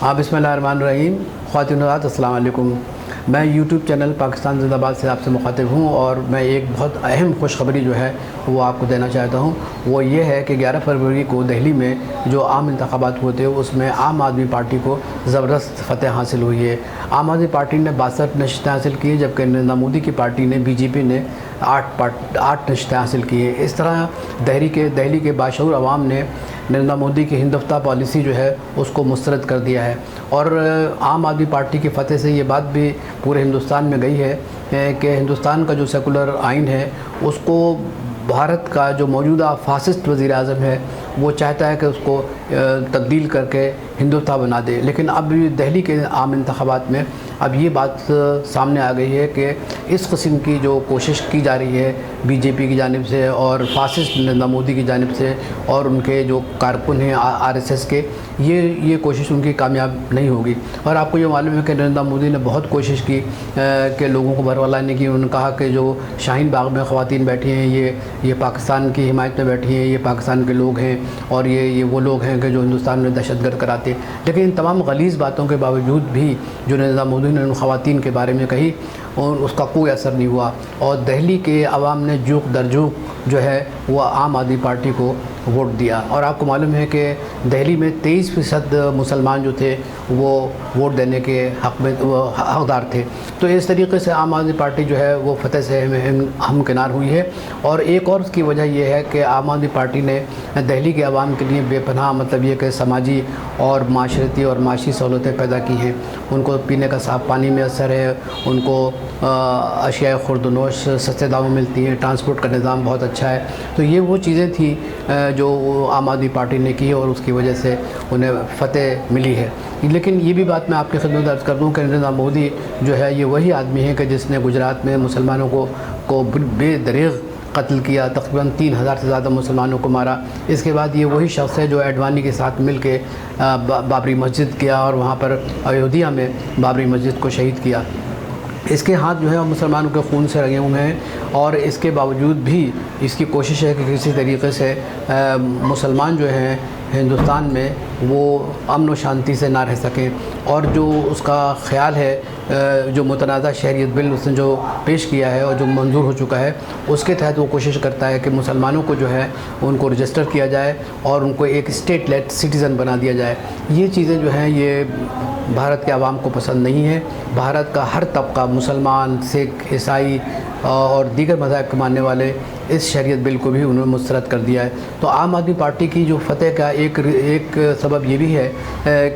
बिस्मिल्लाहिर्रहमानिर्रहीम। ख़वातीन हज़रात अस्सलाम वालेकुम। मैं यूट्यूब चैनल पाकिस्तान ज़िंदाबाद से आपसे मुखातिब हूँ और मैं एक बहुत अहम खुशखबरी जो है वो आपको देना चाहता हूँ। वो ये है कि 11 फरवरी को दिल्ली में जो आम इंतखाबात हुए थे उसमें आम आदमी पार्टी को ज़बरदस्त फ़तह हासिल हुई है। आम आदमी पार्टी ने 62 नशिस्तें हासिल की, जबकि नरेंद्र मोदी की पार्टी ने बीजेपी ने 8 नशिस्तें हासिल की है। इस तरह दहली के बाशऊर अवाम ने नरेंद्र मोदी की हिंदुफ्ता पॉलिसी जो है उसको मुस्तरद कर दिया है। और आम आदमी पार्टी की फ़तह से ये बात भी पूरे हिंदुस्तान में गई है कि हिंदुस्तान का जो सेकुलर आइन है उसको भारत का जो मौजूदा फासिस्ट वज़ीर आज़म है वो चाहता है कि उसको तब्दील करके हिंदुस्तान बना दे। लेकिन अब दिल्ली के आम इंतखाबात में अब ये बात सामने आ गई है कि इस किस्म की जो कोशिश की जा रही है बीजेपी की जानिब से और फासिस्ट नरेंद्र मोदी की जानिब से और उनके जो कारकुन हैं आरएसएस के, ये कोशिश उनकी कामयाब नहीं होगी। और आपको ये मालूम है कि नरेंद्र मोदी ने बहुत कोशिश की कि लोगों को भरवा लाने की। उन्होंने कहा कि जो शाहीन बाग में ख़वातीन बैठी हैं ये पाकिस्तान की हिमायत में बैठी हैं, ये पाकिस्तान के लोग हैं और ये वो लोग हैं कि जो हिंदुस्तान में दहशतगर्द कराते। लेकिन इन तमाम गलीज़ बातों के बावजूद भी जो नरेंद्र मोदी ने उन ख़वातीन के बारे में कही और उसका कोई असर नहीं हुआ और दिल्ली के अवाम ने जूक दर जूक जो है वो आम आदमी पार्टी को वोट दिया। और आपको मालूम है कि दिल्ली में 23% मुसलमान जो थे वो वोट देने के हक़ में हक़दार थे। तो इस तरीके से आम आदमी पार्टी जो है वो फ़तह से हमकिनार हुई है। और एक और उसकी वजह यह है कि आम आदमी पार्टी ने दिल्ली के अवाम के लिए बेपनाह मतलब ये कि समाजी और माशरती और माशी सहूलतें पैदा की हैं। उनको पीने का साफ़ पानी मैसर है, उनको अशिया खुर्दनोश सस्ते दामों में मिलती हैं, ट्रांसपोर्ट का निज़ाम बहुत अच्छा है। तो ये वो चीज़ें थी जो आम आदमी पार्टी ने की और उसकी वजह से उन्हें फ़तह मिली है। लेकिन ये भी बात मैं आपकी खिदमत अर्ज़ कर दूँ कि नरेंद्र मोदी जो है ये वही आदमी है कि जिसने गुजरात में मुसलमानों को बेदरीग़ कत्ल किया, तकरीबन 3000 से ज़्यादा मुसलमानों को मारा। इसके बाद ये वही शख्स है जो एडवानी के साथ मिल के बाबरी मस्जिद किया और वहाँ पर अयोध्या में बाबरी मस्जिद को शहीद किया। इसके हाथ जो है मुसलमानों के खून से रंगे हुए हैं और इसके बावजूद भी इसकी कोशिश है कि किसी तरीके से मुसलमान जो हैं हिंदुस्तान में वो अमन व शांति से ना रह सकें। और जो उसका ख़्याल है जो मुतनाज़ा शहरियत बिल उसने जो पेश किया है और जो मंजूर हो चुका है उसके तहत वो कोशिश करता है कि मुसलमानों को जो है उनको रजिस्टर किया जाए और उनको एक स्टेट लेड सिटीज़न बना दिया जाए। ये चीज़ें जो हैं ये भारत के आवाम को पसंद नहीं है। भारत का हर तबका मुसलमान, सिख, ईसाई और दीगर मज़ाहब के मानने वाले इस शरीयत बिल को भी उन्होंने मुस्तरद कर दिया है। तो आम आदमी पार्टी की जो फ़तह का एक सबब ये भी है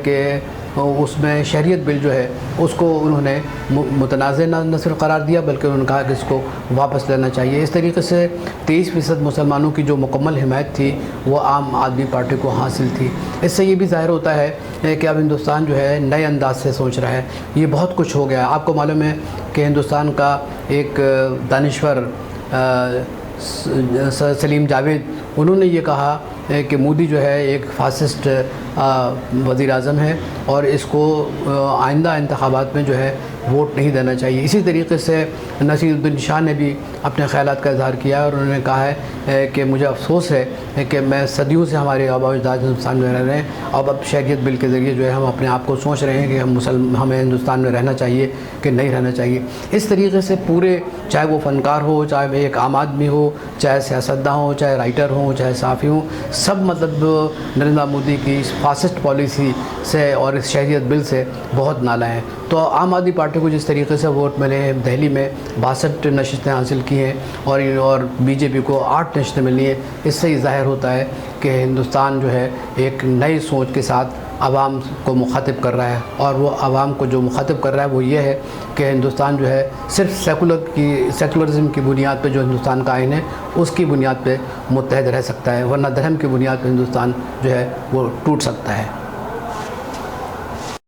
कि उसमें शरीयत बिल जो है उसको उन्होंने मुतनाज़े न सिर्फ करार दिया बल्कि उन्होंने कहा कि इसको वापस लेना चाहिए। इस तरीके से 23% मुसलमानों की जो मुकम्मल हिमायत थी वो आम आदमी पार्टी को हासिल थी। इससे ये भी ज़ाहिर होता है कि अब हिंदुस्तान जो है नए अंदाज से सोच रहा है। ये बहुत कुछ हो गया। आपको मालूम है कि हिंदुस्तान का एक दानिश्वर सलीम जावेद उन्होंने ये कहा कि मोदी जो है एक फासिस्ट वज़ीर आज़म है और इसको आइंदा इंतखाबात में जो है वोट नहीं देना चाहिए। इसी तरीके से नसीरुद्दीन शाह ने भी अपने ख़यालात का इज़हार किया और उन्होंने कहा है कि मुझे अफसोस है कि मैं सदियों से हमारे आबा अजदाद हिंदुस्तान में रह रहे हैं, अब शहरियत बिल के ज़रिए जो है हम अपने आप को सोच रहे हैं कि हमें हिंदुस्तान में रहना चाहिए कि नहीं रहना चाहिए। इस तरीके से पूरे, चाहे वो फ़नकार हो, चाहे वो एक आम आदमी हो, चाहे सियासतदान हो, चाहे राइटर हो, चाहे सहाफ़ी हो, सब मतलब नरेंद्र मोदी की इस फासिस्ट पॉलिसी से और इस शहरियत बिल से बहुत नाला है। तो आम आदमी पार्टी को जिस तरीके से वोट मिले हैं, दिल्ली में 62 नशिस्तें हासिल की हैं और बीजेपी को 8 नशिस्तें मिली हैं, इससे ही ज़ाहिर होता है कि हिंदुस्तान जो है एक नई सोच के साथ आवाम को मुखातिब कर रहा है। और वो आवाम को जो मुखातिब कर रहा है वो ये है कि हिंदुस्तान जो है सिर्फ सेकुलरिज़म की बुनियाद पे जो हिंदुस्तान का आइन है उसकी बुनियाद पे मुत्तहद रह सकता है, वरना धर्म की बुनियाद पे हिंदुस्तान जो है वो टूट सकता है।